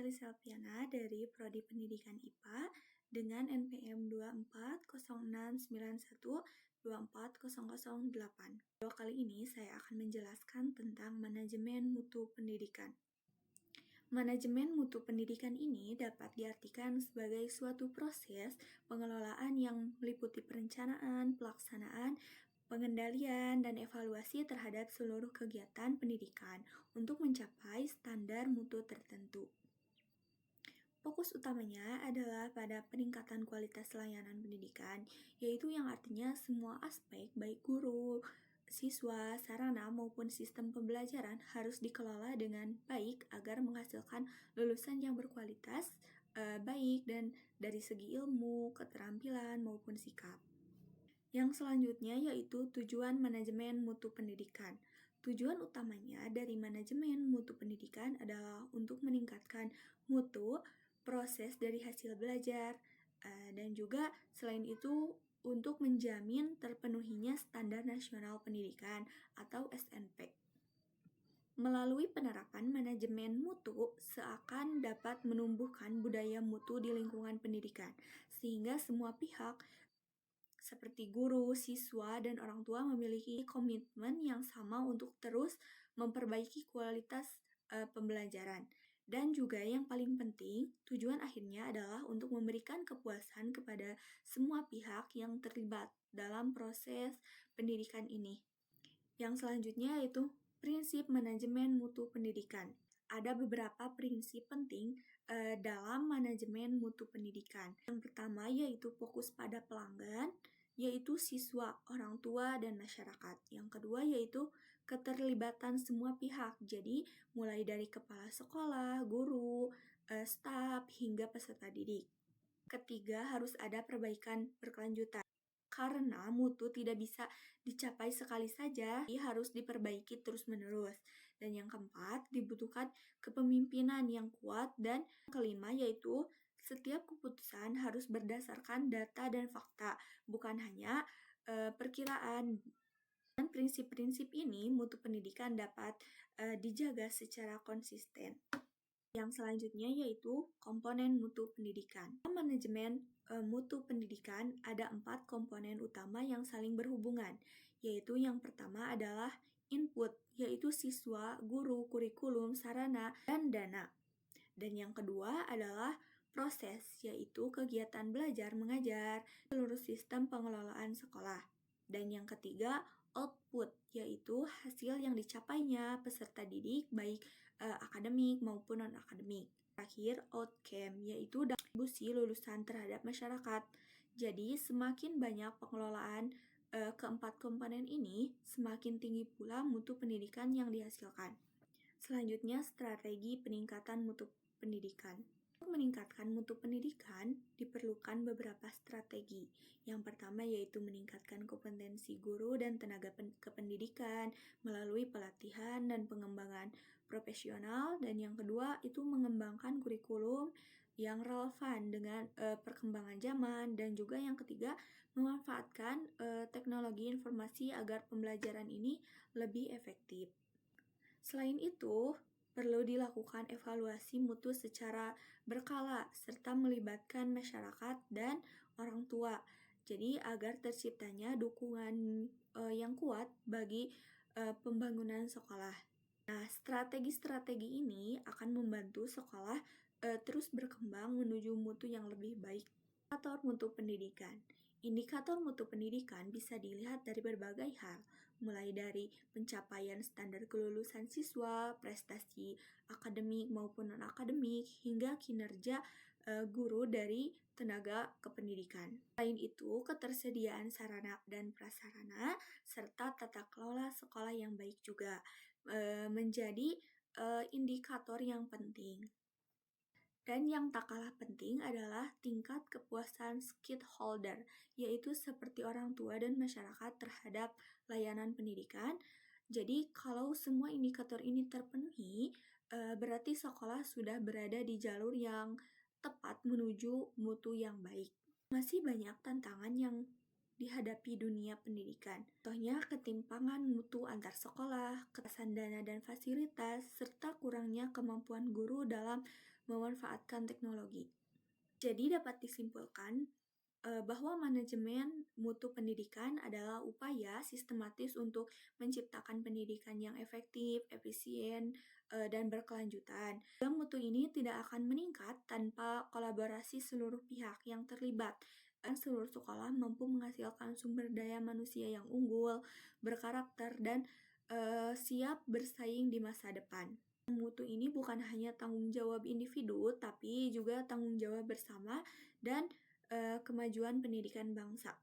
Elisa Alfiana dari Prodi Pendidikan IPA dengan NPM 240691240008. Kali ini saya akan menjelaskan tentang manajemen mutu pendidikan. Manajemen mutu pendidikan ini dapat diartikan sebagai suatu proses pengelolaan yang meliputi perencanaan, pelaksanaan, pengendalian, dan evaluasi terhadap seluruh kegiatan pendidikan untuk mencapai standar mutu tertentu. Fokus utamanya adalah pada peningkatan kualitas layanan pendidikan, yaitu yang artinya semua aspek baik guru, siswa, sarana maupun sistem pembelajaran harus dikelola dengan baik agar menghasilkan lulusan yang berkualitas, baik dan dari segi ilmu, keterampilan maupun sikap. Yang selanjutnya yaitu tujuan manajemen mutu pendidikan. Tujuan utamanya dari manajemen mutu pendidikan adalah untuk meningkatkan mutu proses dari hasil belajar, dan juga selain itu untuk menjamin terpenuhinya standar nasional pendidikan atau SNP. Melalui penerapan manajemen mutu seakan dapat menumbuhkan budaya mutu di lingkungan pendidikan, sehingga semua pihak seperti guru, siswa, dan orang tua memiliki komitmen yang sama untuk terus memperbaiki kualitas pembelajaran. Dan juga yang paling penting, tujuan akhirnya adalah untuk memberikan kepuasan kepada semua pihak yang terlibat dalam proses pendidikan ini. Yang selanjutnya yaitu prinsip manajemen mutu pendidikan. Ada beberapa prinsip penting dalam manajemen mutu pendidikan. Yang pertama yaitu fokus pada pelanggan, yaitu siswa, orang tua, dan masyarakat. Yang kedua yaitu keterlibatan semua pihak, jadi mulai dari kepala sekolah, guru, staf, hingga peserta didik. Ketiga, harus ada perbaikan berkelanjutan. Karena mutu tidak bisa dicapai sekali saja, harus diperbaiki terus-menerus. Dan yang keempat, dibutuhkan kepemimpinan yang kuat. Dan kelima yaitu setiap keputusan harus berdasarkan data dan fakta, bukan hanya perkiraan. Dan prinsip-prinsip ini mutu pendidikan dapat dijaga secara konsisten. Yang selanjutnya yaitu komponen mutu pendidikan. Manajemen mutu pendidikan ada 4 komponen utama yang saling berhubungan, yaitu yang pertama adalah input, yaitu siswa, guru, kurikulum, sarana, dan dana. Dan yang kedua adalah proses, yaitu kegiatan belajar mengajar, seluruh sistem pengelolaan sekolah. Dan yang ketiga, output, yaitu hasil yang dicapainya peserta didik baik akademik maupun non-akademik. Terakhir, outcome, yaitu kontribusi lulusan terhadap masyarakat. Jadi, semakin banyak pengelolaan keempat komponen ini, semakin tinggi pula mutu pendidikan yang dihasilkan. Selanjutnya, strategi peningkatan mutu pendidikan. Untuk meningkatkan mutu pendidikan, diperlukan beberapa strategi. Yang pertama yaitu meningkatkan kompetensi guru dan tenaga kependidikan melalui pelatihan dan pengembangan profesional. Dan yang kedua itu mengembangkan kurikulum yang relevan dengan perkembangan zaman. Dan juga yang ketiga, memanfaatkan teknologi informasi agar pembelajaran ini lebih efektif. Selain itu, perlu dilakukan evaluasi mutu secara berkala serta melibatkan masyarakat dan orang tua. Jadi agar terciptanya dukungan yang kuat bagi pembangunan sekolah. Nah, strategi-strategi ini akan membantu sekolah terus berkembang menuju mutu yang lebih baik. Indikator mutu pendidikan. Indikator mutu pendidikan bisa dilihat dari berbagai hal, mulai dari pencapaian standar kelulusan siswa, prestasi akademik maupun non-akademik, hingga kinerja guru dari tenaga kependidikan. Selain itu, ketersediaan sarana dan prasarana, serta tata kelola sekolah yang baik juga menjadi indikator yang penting. Dan yang tak kalah penting adalah tingkat kepuasan stakeholder, yaitu seperti orang tua dan masyarakat terhadap layanan pendidikan. Jadi kalau semua indikator ini terpenuhi, berarti sekolah sudah berada di jalur yang tepat menuju mutu yang baik. Masih banyak tantangan yang dihadapi dunia pendidikan. Contohnya ketimpangan mutu antar sekolah, ketasan dana dan fasilitas, serta kurangnya kemampuan guru dalam memanfaatkan teknologi. Jadi dapat disimpulkan bahwa manajemen mutu pendidikan adalah upaya sistematis untuk menciptakan pendidikan yang efektif, efisien, dan berkelanjutan. Mutu ini tidak akan meningkat tanpa kolaborasi seluruh pihak yang terlibat. Seluruh sekolah mampu menghasilkan sumber daya manusia yang unggul, berkarakter, dan siap bersaing di masa depan. Mutu ini bukan hanya tanggung jawab individu, tapi juga tanggung jawab bersama dan kemajuan pendidikan bangsa.